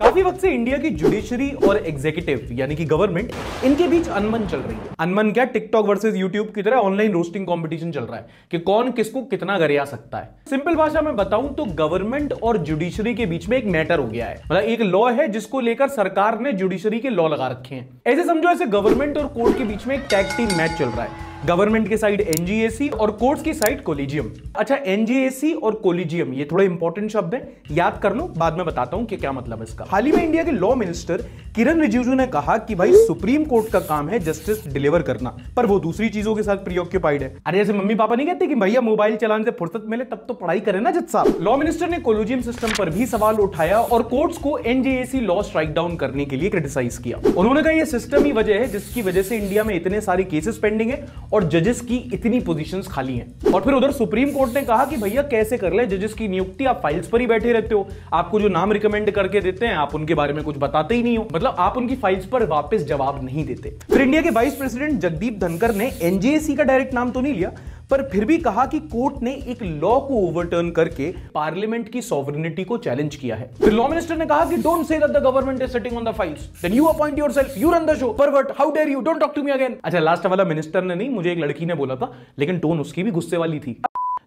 काफी वक्त से इंडिया की जुडिशरी और एग्जीक्यूटिव यानी कि गवर्नमेंट इनके बीच अनबन चल रही है। अनबन क्या, टिकटॉक वर्सेस यूट्यूब की तरह ऑनलाइन रोस्टिंग कंपटीशन चल रहा है कि कौन किसको कितना गरिया सकता है। सिंपल भाषा में बताऊं तो गवर्नमेंट और जुडिशरी के बीच में एक मैटर हो गया है, मतलब एक लॉ है जिसको लेकर सरकार ने जुडिशरी के लॉ लगा रखे हैं। ऐसे समझो ऐसे गवर्नमेंट और कोर्ट के बीच में एक टैग टीम मैच चल रहा है। गवर्नमेंट की साइड एनजीएसी और कोर्ट्स की साइड कोलिजियम। अच्छा, एनजीएसी और कोलिजियम ये थोड़े इंपॉर्टेंट शब्द हैं, याद कर लो, बाद में बताता हूं कि क्या मतलब है इसका। हाल ही में इंडिया के लॉ मिनिस्टर किरण रिजिजू ने कहा कि भाई सुप्रीम कोर्ट का काम है जस्टिस डिलीवर करना, पर वो दूसरी चीजों के साथ प्रीऑक्यूपाइड है। अरे जैसे मम्मी पापा नहीं कहते कि भैया मोबाइल चलाने से फुर्सत मिले तब तो पढ़ाई करें ना जज साहब। लॉ मिनिस्टर ने कोलिजियम सिस्टम पर भी सवाल उठाया और कोर्ट्स को एनजीएसी लॉ स्ट्राइक डाउन करने के लिए क्रिटिसाइज किया। उन्होंने कहा यह सिस्टम ही वजह है जिसकी वजह से इंडिया में इतने सारे केसेस पेंडिंग है और जजेस की इतनी पोजीशंस खाली हैं। और फिर उधर सुप्रीम कोर्ट ने कहा कि भैया कैसे कर ले जजेस की नियुक्ति, आप फाइल्स पर ही बैठे रहते हो, आपको जो नाम रिकमेंड करके देते हैं आप उनके बारे में कुछ बताते ही नहीं हो, मतलब आप उनकी फाइल्स पर वापस जवाब नहीं देते। फिर इंडिया के वाइस प्रेसिडेंट जगदीप धनखड़ ने एनजेएसी का डायरेक्ट नाम तो नहीं लिया, पर फिर भी कहा कि कोर्ट ने एक लॉ को ओवरटर्न करके पार्लियामेंट की सॉवरेनिटी को चैलेंज किया है। फिर लॉ मिनिस्टर ने कहा कि don't say that the government is sitting on the files, then you appoint yourself, you run the show, pervert, how dare you, don't talk to me again. अच्छा, last वाला minister ने नहीं, मुझे एक लड़की ने बोला था, लेकिन टोन उसकी भी गुस्से वाली थी।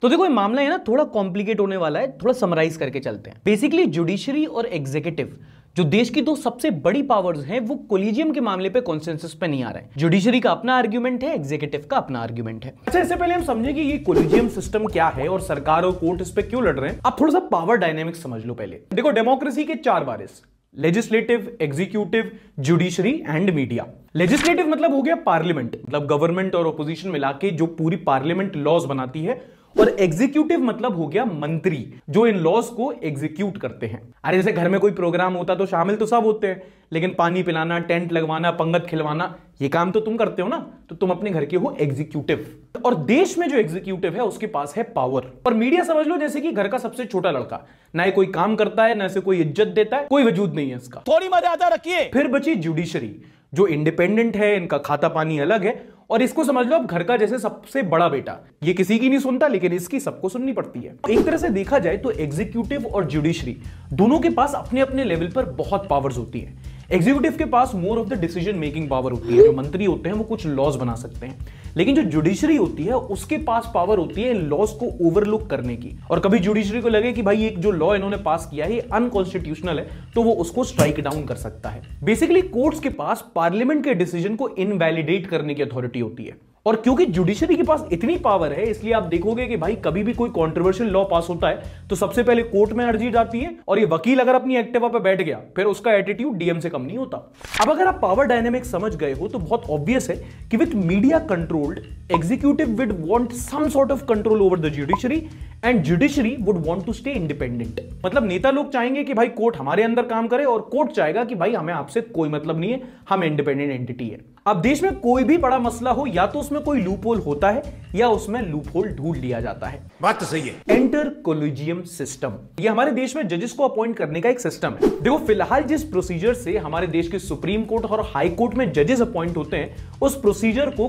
तो देखो ये मामला है ना थोड़ा कॉम्प्लिकेट होने वाला है, थोड़ा समराइज करके चलते हैं। बेसिकली जुडिशरी और एग्जीक्यूटिव जो देश की दो सबसे बड़ी पावर्स हैं वो कोलिजियम के मामले पे कॉन्सेंसस पे नहीं आ रहा है। जुडिशरी का अपना आर्गुमेंट है, एग्जीक्यूटिव का अपना आर्गुमेंट है। अच्छा, इससे पहले हम समझें कि ये कोलिजियम सिस्टम क्या है और सरकार और कोर्ट इस पे क्यों लड़ रहे हैं, आप थोड़ा सा पावर डायनेमिक्स समझ लो पहले। देखो, डेमोक्रेसी के चार वारिस, legislative, executive, judiciary and media. Legislative मतलब हो गया पार्लियामेंट, मतलब गवर्नमेंट और ओपोजिशन मिला के जो पूरी पार्लियामेंट लॉज बनाती है, और एग्जीक्यूटिव मतलब हो गया मंत्री जो इन लॉज को एग्जीक्यूट करते हैं। अरे जैसे घर में कोई प्रोग्राम होता तो शामिल तो सब होते हैं, लेकिन पानी पिलाना, टेंट लगवाना, पंगत खिलवाना, ये काम तो तुम करते हो ना, तो तुम अपने घर के हो एग्जीक्यूटिव। और देश में जो एग्जीक्यूटिव है उसके पास है पावर। और मीडिया समझ लो जैसे कि घर का सबसे छोटा लड़का, ना कोई काम करता है, ना से कोई इज्जत देता है, कोई वजूद नहीं है इसका, थोड़ी मर्यादा रखिए। फिर बची जुडिशरी जो इंडिपेंडेंट है, इनका खाता पानी अलग है, और इसको समझ लो अब घर का जैसे सबसे बड़ा बेटा, ये किसी की नहीं सुनता लेकिन इसकी सबको सुननी पड़ती है। एक तरह से देखा जाए तो एग्जीक्यूटिव और जुडिशरी दोनों के पास अपने अपने लेवल पर बहुत पावर्स होती है। एग्जीक्यूटिव के पास more of the decision making power होती है, जो मंत्री होते हैं वो कुछ लॉज बना सकते हैं, लेकिन जो जुडिशरी होती है उसके पास पावर होती है लॉज को ओवरलुक करने की। और कभी जुडिशरी को लगे कि भाई एक जो लॉ इन्होंने पास किया है ये अनकॉन्स्टिट्यूशनल है, तो वो उसको स्ट्राइक डाउन कर सकता है। बेसिकली कोर्ट्स के पास पार्लियामेंट के डिसीजन को इनवैलिडेट करने की अथॉरिटी होती है। और क्योंकि जुडिशरी के पास इतनी पावर है इसलिए आप देखोगे कि भाई कभी भी कोई कंट्रोवर्शियल लॉ पास होता है तो सबसे पहले कोर्ट में अर्जी जाती है, और ये वकील अगर अपनी एक्टिवा पे बैठ गया फिर उसका एटीट्यूड डीएम से कम नहीं होता। अब अगर आप पावर डायनेमिक्स समझ गए हो तो बहुत ऑब्वियस है कि with media controlled executive would want some sort of control over the judiciary and judiciary would want to stay independent. मतलब नेता लोग चाहेंगे कि भाई कोर्ट हमारे अंदर काम करे और कोर्ट चाहेगा कि भाई हमें आपसे कोई मतलब नहीं है, हम इंडिपेंडेंट एंटिटी है। अब देश में कोई भी बड़ा मसला हो या तो उसमें कोई लूपहोल होता है या उसमें लूपहोल ढूंढ लिया जाता है। बात तो सही है। एंटर कोलिजियम सिस्टम, ये हमारे देश में जजेस को अपॉइंट करने का एक सिस्टम है। देखो फिलहाल जिस प्रोसीजर से हमारे देश के सुप्रीम कोर्ट और हाई कोर्ट में जजेस अपॉइंट होते हैं उस प्रोसीजर को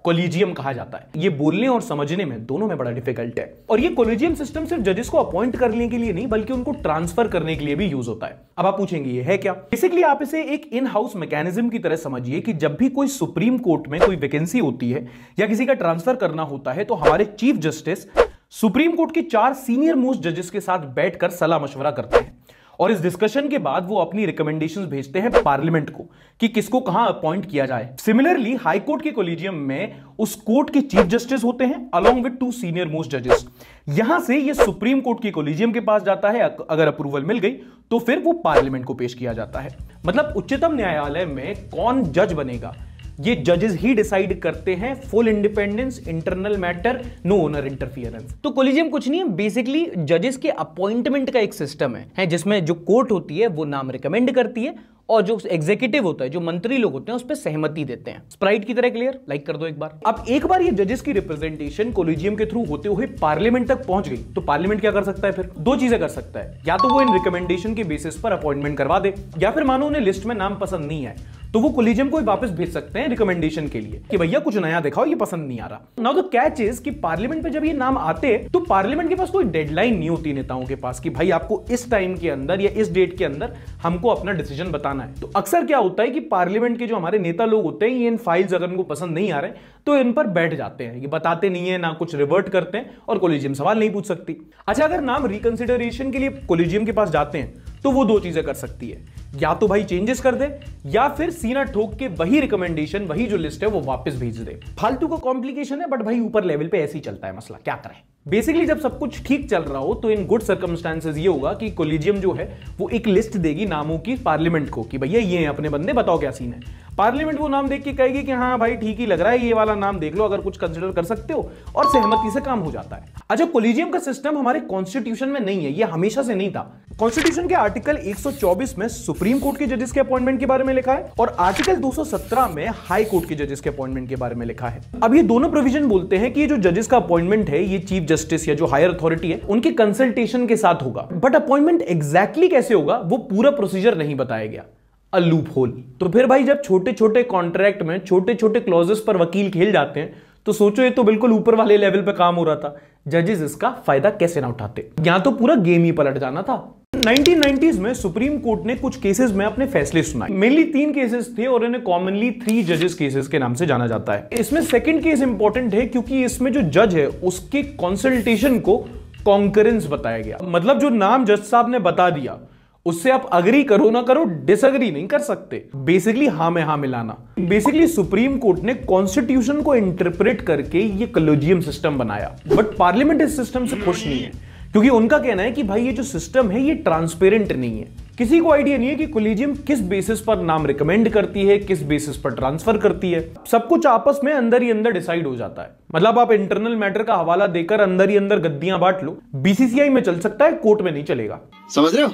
कोलिजियम कहा जाता है। ये बोलने और समझने में दोनों में बड़ा डिफिकल्ट है। और ये कोलिजियम सिस्टम सिर्फ जजेस को अपॉइंट करने के लिए नहीं बल्कि उनको ट्रांसफर करने के लिए भी यूज होता है। अब आप पूछेंगे ये है क्या? बेसिकली आप इसे एक इन हाउस मैकेनिज्म की तरह समझिए कि जब भी कोई सुप्रीम कोर्ट में कोई वैकेंसी होती है या किसी का ट्रांसफर करना होता है तो हमारे चीफ जस्टिस सुप्रीम कोर्ट के 4 सीनियर मोस्ट जजेस के साथ बैठकर सलाह मशवरा करते हैं, और इस डिस्कशन के बाद वो अपनी रिकमेंडेशंस भेजते हैं पार्लियामेंट को कि किसको कहां अपॉइंट किया जाए। सिमिलरली हाई कोर्ट के कोलिजियम में उस कोर्ट के चीफ जस्टिस होते हैं अलोंग विद 2 सीनियर मोस्ट जजेस। यहां से ये सुप्रीम कोर्ट के कोलिजियम के पास जाता है, अगर अप्रूवल मिल गई तो फिर वो पार्लियामेंट को पेश किया जाता है। मतलब उच्चतम न्यायालय में कौन जज बनेगा ये जजेस ही डिसाइड करते हैं। Full independence, internal matter, no owner interference. तो कोलिजियम कुछ नहीं है, बेसिकली जजेस के अपॉइंटमेंट का एक सिस्टम है जिसमें जो कोर्ट होती है वो नाम रिकमेंड करती है और जो एग्जीक्यूटिव होता है, जो मंत्री लोग होते हैं, उस पर सहमति देते हैं। स्प्राइट की तरह क्लियर? लाइक कर दो एक बार। अब एक बार ये जजेस की रिप्रेजेंटेशन कोलिजियम के थ्रू होते हुए पार्लियामेंट तक पहुंच गई तो पार्लियामेंट क्या कर सकता है? फिर दो चीजें कर सकता है, या तो वो इन रिकमेंडेशन के बेसिस पर अपॉइंटमेंट करवा दे, या फिर मानो उन्हें लिस्ट में नाम पसंद नहीं है तो वो कोलिजियम को वापस भेज सकते हैं रिकमेंडेशन के लिए कि भैया कुछ नया दिखाओ, ये पसंद नहीं आ रहा। नाउ द कैच इज कि पार्लियामेंट पे जब ये नाम आते हैं तो पार्लियामेंट के पास कोई डेडलाइन नहीं होती नेताओं के पास कि भाई आपको इस टाइम के अंदर या इस डेट के अंदर हमको अपना डिसीजन बताना है। तो अक्सर क्या होता है कि पार्लियामेंट के जो हमारे नेता लोग होते हैं, ये इन फाइल्स अगर उनको पसंद नहीं आ रहे तो इन पर बैठ जाते हैं, ये बताते नहीं है, ना कुछ रिवर्ट करते हैं और कोलिजियम सवाल नहीं पूछ सकती। अच्छा, अगर नाम रिकंसिडरेशन के लिए कोलिजियम के पास जाते हैं तो वो दो चीजें कर सकती है, या तो भाई चेंजेस कर दे या फिर सीना ठोक के वही रिकमेंडेशन, वही जो लिस्ट है वो वापस भेज दे। फालतू का कॉम्प्लिकेशन है, बट भाई ऊपर लेवल पे ऐसे ही चलता है मसला, क्या करें। बेसिकली जब सब कुछ ठीक चल रहा हो तो इन गुड सर्कमस्टांसेस ये होगा कि कोलिजियम जो है वो एक लिस्ट देगी नामों की पार्लियामेंट को कि भैया ये हैं अपने बंदे, बताओ क्या सीन है। पार्लियामेंट वो नाम देख के कहेगी कि हाँ भाई ठीक ही लग रहा है, ये वाला नाम देख लो, अगर कुछ कंसिडर कर सकते हो, और सहमति से काम हो जाता है। अच्छा, कोलिजियम का सिस्टम हमारे कॉन्स्टिट्यूशन में नहीं है, ये हमेशा से नहीं था। कॉन्स्टिट्यूशन के आर्टिकल 124 में सुप्रीम कोर्ट के जजेस के अपॉइंटमेंट के बारे में लिखा है और आर्टिकल 217 में हाई कोर्ट के जजेस के अपॉइंटमेंट के बारे में लिखा है। अब ये दोनों प्रोविजन बोलते हैं कि ये जो जजेस का अपॉइंटमेंट है ये चीफ जस्टिस या जो हायर अथॉरिटी है उनके कंसल्टेशन के साथ होगा, बट अपॉइंटमेंट एग्जैक्टली कैसे होगा वो पूरा प्रोसीजर नहीं बताया गया। A loop hole. तो फिर भाई जब छोटे छोटे कॉन्ट्रैक्ट में छोटे छोटे क्लॉजेस पर वकील खेल जाते हैं तो सोचो, ये तो बिल्कुल ऊपर वाले लेवल पे काम हो रहा था, जजेस इसका फायदा कैसे ना उठाते, यहां तो पूरा गेम ही पलट जाना था। 1990s में सुप्रीम कोर्ट ने कुछ केसेस में अपने फैसले सुनाए। मेनली 3 केसेस थे और इन्हें कॉमनली 3 जजेस केसेस के नाम से जाना जाता है। इसमें सेकंड केस इंपॉर्टेंट है क्योंकि इसमें जो जज है उसके कंसल्टेशन को कॉन्करेंस बताया गया। मतलब जो नाम जज साहब ने बता दिया उससे आप अग्री करो ना करो, डिसअग्री नहीं कर सकते। बेसिकली हाँ में हाँ मिलाना। बेसिकली सुप्रीम कोर्ट ने कॉन्स्टिट्यूशन को इंटरप्रेट करके ये कोलिजियम सिस्टम बनाया, बट पार्लियामेंट इस सिस्टम से खुश नहीं है क्योंकि उनका कहना है कि भाई ये जो सिस्टम है ये ट्रांसपेरेंट नहीं है। किसी को आइडिया नहीं है कि कोलिजियम किस बेसिस पर नाम रिकमेंड करती है, किस बेसिस पर ट्रांसफर करती है। सब कुछ आपस में अंदर ही अंदर डिसाइड हो जाता है। मतलब आप इंटरनल मैटर का हवाला देकर अंदर ही अंदर गद्दियां बांट लो, बीसीसीआई में चल सकता है, कोर्ट में नहीं चलेगा। समझ रहे हो?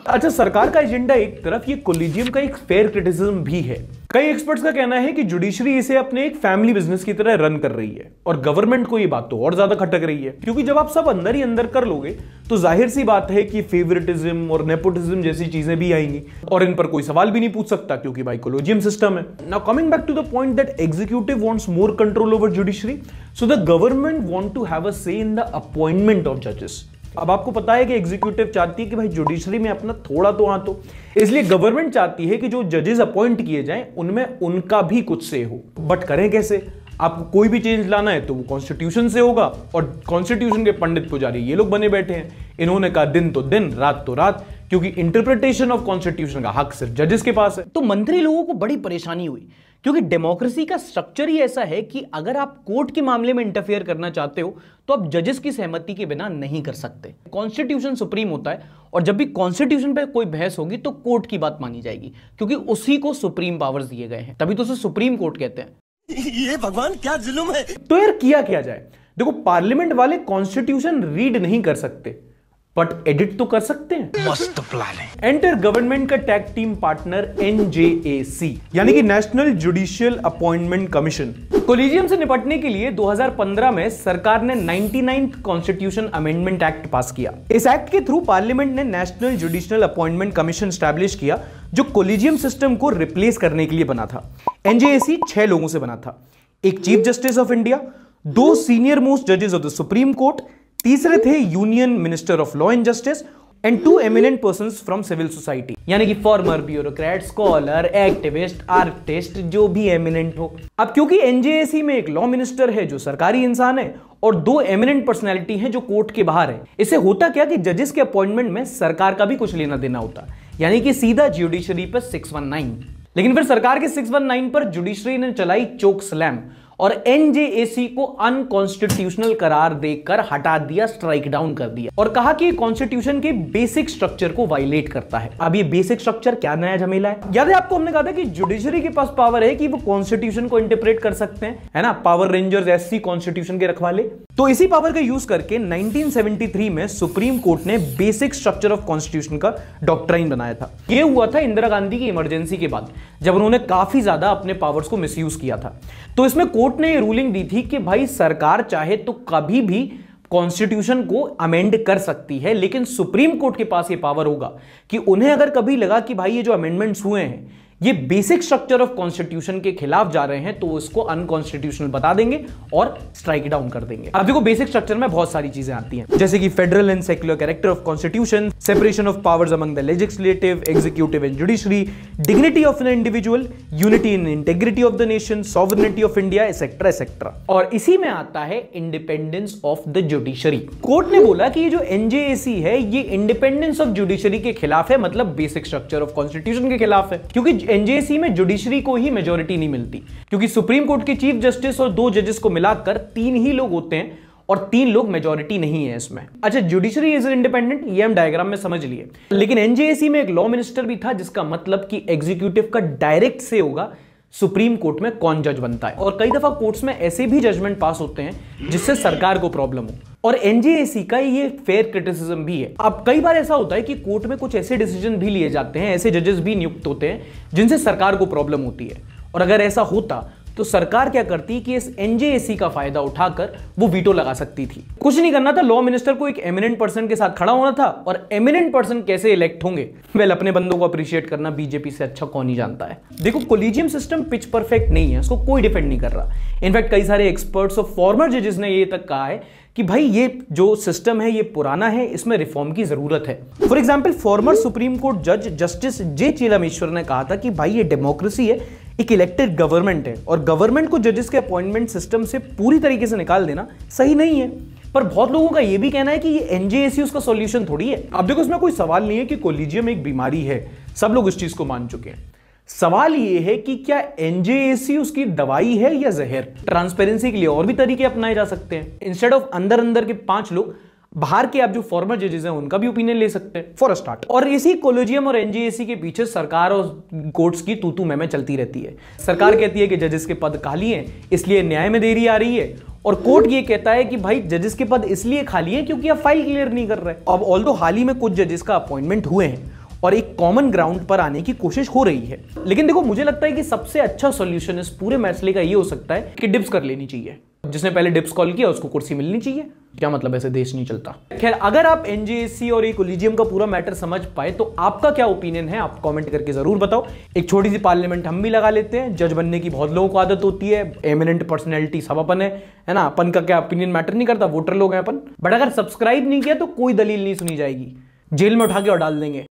अच्छा, सरकार का एजेंडा एक तरफ, ये कोलिजियम का एक फेयर क्रिटिसिज्म भी है। कई एक्सपर्ट्स का कहना है कि जुडिशरी इसे अपने एक फैमिली बिजनेस की तरह रन कर रही है और गवर्नमेंट को ये बात तो और ज्यादा खटक रही है क्योंकि जब आप सब अंदर ही अंदर कर लोगे तो जाहिर सी बात है कि फेवरेटिज्म और नेपोटिज्म जैसी चीजें भी आएंगी और इन पर कोई सवाल भी नहीं पूछ सकता क्योंकि भाई कोलिजियम सिस्टम है। Now coming back to the point that executive wants more control over judiciary, so the government want to have a say in the appointment of जजेस। अब आपको पता है कि एग्जीक्यूटिव चाहती है कि भाई जुडिशरी में अपना थोड़ा तो हाथ हो, इसलिए गवर्नमेंट चाहती है कि जो जजेस अपॉइंट किए जाएं उनमें उनका भी कुछ से हो। बट करें कैसे? आपको कोई भी चेंज लाना है तो वो कॉन्स्टिट्यूशन से होगा और कॉन्स्टिट्यूशन के पंडित पुजारी ये लोग बने बैठे हैं। इन्होंने कहा दिन तो दिन, रात तो रात, क्योंकि इंटरप्रिटेशन ऑफ कॉन्स्टिट्यूशन का हक सिर्फ जजेस के पास है। तो मंत्री लोगों को बड़ी परेशानी हुई क्योंकि डेमोक्रेसी का स्ट्रक्चर ही ऐसा है कि अगर आप कोर्ट के मामले में इंटरफेयर करना चाहते हो तो आप जजेस की सहमति के बिना नहीं कर सकते। कॉन्स्टिट्यूशन सुप्रीम होता है और जब भी कॉन्स्टिट्यूशन पे कोई बहस होगी तो कोर्ट की बात मानी जाएगी क्योंकि उसी को सुप्रीम पावर्स दिए गए हैं, तभी तो उसे सुप्रीम कोर्ट कहते हैं। ये भगवान क्या जुल्म है। तो यार किया जाए? देखो, पार्लियामेंट वाले कॉन्स्टिट्यूशन रीड नहीं कर सकते बट एडिट तो कर सकते हैं। मस्त प्लान है। एंटर गवर्नमेंट का टैग टीम पार्टनर NJAC यानी कि national judicial appointment commission. Collegium से निपटने के लिए 2015 में सरकार ने 99th कॉन्स्टिट्यूशन अमेंडमेंट एक्ट पास किया। इस एक्ट के थ्रू पार्लियामेंट ने national judicial appointment commission establish किया जो कोलिजियम सिस्टम को रिप्लेस करने के लिए बना था। NJAC 6 लोगों से बना था, एक chief justice of India, 2 senior most जजेस ऑफ द सुप्रीम कोर्ट, तीसरे थे union minister of law and justice and 2 eminent persons from civil society यानी कि former bureaucrat, scholar, activist, artist, जो भी एमिनेंट हो। अब क्योंकि NJAC में एक लॉ मिनिस्टर है जो सरकारी इंसान है और 2 एमिनेंट पर्सनैलिटी हैं जो कोर्ट के बाहर है, इससे होता क्या कि जजेस के अपॉइंटमेंट में सरकार का भी कुछ लेना देना होता, यानी कि सीधा जुडिशरी पर 619। लेकिन फिर सरकार के 619 पर जुडिशरी ने चलाई चोक स्लैम और NJAC को अनकॉन्स्टिट्यूशनल करार देकर हटा दिया, स्ट्राइक डाउन कर दिया और कहा कि कॉन्स्टिट्यूशन के बेसिक स्ट्रक्चर को वायलेट करता है। अब ये बेसिक स्ट्रक्चर क्या नया झमेला है? याद है आपको हमने कहा था कि जुडिशरी के पास पावर है कि वो कॉन्स्टिट्यूशन को इंटरप्रेट कर सकते हैं, है ना, पावर रेंजर्स SC कॉन्स्टिट्यूशन के रखवाले। तो इसी पावर का यूज करके 1973 में सुप्रीम कोर्ट ने बेसिक स्ट्रक्चर ऑफ कॉन्स्टिट्यूशन का डॉक्ट्राइन बनाया था। यह हुआ था इंदिरा गांधी की इमरजेंसी के बाद, जब उन्होंने काफी ज्यादा अपने पावर्स को मिसयूज किया था। तो इसमें कोर्ट ने यह रूलिंग दी थी कि भाई सरकार चाहे तो कभी भी कॉन्स्टिट्यूशन को अमेंड कर सकती है, लेकिन सुप्रीम कोर्ट के पास ये पावर होगा कि उन्हें अगर कभी लगा कि भाई ये जो अमेंडमेंट्स हुए हैं ये बेसिक स्ट्रक्चर ऑफ कॉन्स्टिट्यूशन के खिलाफ जा रहे हैं, तो उसको अनकॉन्स्टिट्यूशनल बता देंगे और स्ट्राइक डाउन कर देंगे। अब देखो बेसिक स्ट्रक्चर में बहुत सारी चीजें आती हैं, जैसे कि federal and secular character of constitution, separation of powers among the legislative, executive and judiciary, dignity of an individual, unity in integrity of the nation, sovereignty of India, etcetera etcetera. और इसी में आता है independence of the judiciary. Court ने बोला कि ये जो एनजेएसी है ये इंडिपेंडेंस ऑफ जुडिशरी के खिलाफ है, मतलब बेसिक स्ट्रक्चर ऑफ कॉन्स्टिट्यूशन के खिलाफ है, क्योंकि एनजेएसी में जुडिशरी को ही मेजॉरिटी नहीं मिलती, क्योंकि सुप्रीम कोर्ट के चीफ जस्टिस और 2 जजेस को मिलाकर 3 ही लोग होते हैं और 3 लोग मेजॉरिटी नहीं है इसमें। अच्छा, जुडिशरी इज इंडिपेंडेंट, ये हम डायग्राम में समझ लिए, लेकिन एनजेएसी में एक लॉ मिनिस्टर भी था, जिसका मतलब कि एग्जीक्यूटिव का डायरेक्ट से होगा सुप्रीम कोर्ट में कौन जज बनता है। और कई दफा कोर्ट्स में ऐसे भी जजमेंट पास होते हैं जिससे सरकार को प्रॉब्लम हो, और एनजेएसी का ये फेयर क्रिटिसिज्म भी है। अब कई बार ऐसा होता है कि कोर्ट में कुछ ऐसे डिसीजन भी लिए जाते हैं, ऐसे जजेस भी नियुक्त होते हैं जिनसे सरकार को प्रॉब्लम होती है, और अगर ऐसा होता तो सरकार क्या करती कि इस एनजेएसी का फायदा उठाकर वो वीटो लगा सकती थी। कुछ नहीं करना था, लॉ मिनिस्टर को एक एमिनेंट पर्सन के साथ खड़ा होना था, और एमिनेंट पर्सन कैसे इलेक्ट होंगे, वेल अपने बंदों को अप्रिशिएट करना बीजेपी से अच्छा कौन ही जानता है। देखो कोलिजियम सिस्टम पिच परफेक्ट नहीं है, उसको कोई डिफेंड नहीं कर रहा। इनफैक्ट कई सारे एक्सपर्ट्स और फॉर्मर जजेस ने ये तक कहा है कि भाई ये जो सिस्टम है ये पुराना है, इसमें रिफॉर्म की जरूरत है। For example former supreme court जज जस्टिस जे चेलामेश्वर ने कहा था कि भाई ये डेमोक्रेसी है, एक इलेक्टेड गवर्नमेंट है, और गवर्नमेंट को जजेस के अपॉइंटमेंट सिस्टम से पूरी तरीके से निकाल देना सही नहीं है। पर बहुत लोगों का यह भी कहना है कि ये एनजेएसी उसका सॉल्यूशन थोड़ी है। अब देखो इसमें कोई सवाल नहीं है कि कोलिजियम एक बीमारी है, सब लोग इस चीज को मान चुके हैं। सवाल यह है कि क्या एनजेएसी उसकी दवाई है या जहर। ट्रांसपेरेंसी के लिए और भी तरीके अपनाए जा सकते हैं। इंस्टेड ऑफ अंदर के 5 लोग, बाहर के आप जो फॉर्मर जजेस हैं उनका भी ओपिनियन ले सकते हैं फॉर अ स्टार्ट। और इसी कोलिजियम और एनजेएसी के पीछे सरकार और कोर्ट्स की तू मैं चलती रहती है। सरकार कहती है कि जजेस के पद खाली हैं इसलिए न्याय में देरी आ रही है, और कोर्ट ये कहता है कि भाई जजेस के पद इसलिए खाली हैं क्योंकि आप फाइल क्लियर नहीं कर रहे। अब ऑल्दो हाल ही में कुछ जजेस का अपॉइंटमेंट हुए हैं और एक कॉमन ग्राउंड पर आने की कोशिश हो रही है, लेकिन देखो मुझे लगता है कि सबसे अच्छा सॉल्यूशन इस पूरे मसले का ये हो सकता है कि डिप्स कर लेनी चाहिए। जिसने पहले डिप्स कॉल किया उसको कुर्सी मिलनी चाहिए। क्या मतलब, ऐसे देश नहीं चलता। खैर, अगर आप एनजेएसी और कोलिजियम का पूरा मैटर समझ पाए तो आपका क्या ओपिनियन है आप कमेंट करके जरूर बताओ। एक छोटी सी पार्लियामेंट हम भी लगा लेते हैं। जज बनने की बहुत लोगों को आदत होती है, एमिनेंट पर्सनैलिटी सब अपन है ना, अपन का क्या ओपिनियन मैटर नहीं करता, वोटर लोग हैं अपन। बट अगर सब्सक्राइब नहीं किया तो कोई दलील नहीं सुनी जाएगी, जेल में उठा के और डाल देंगे।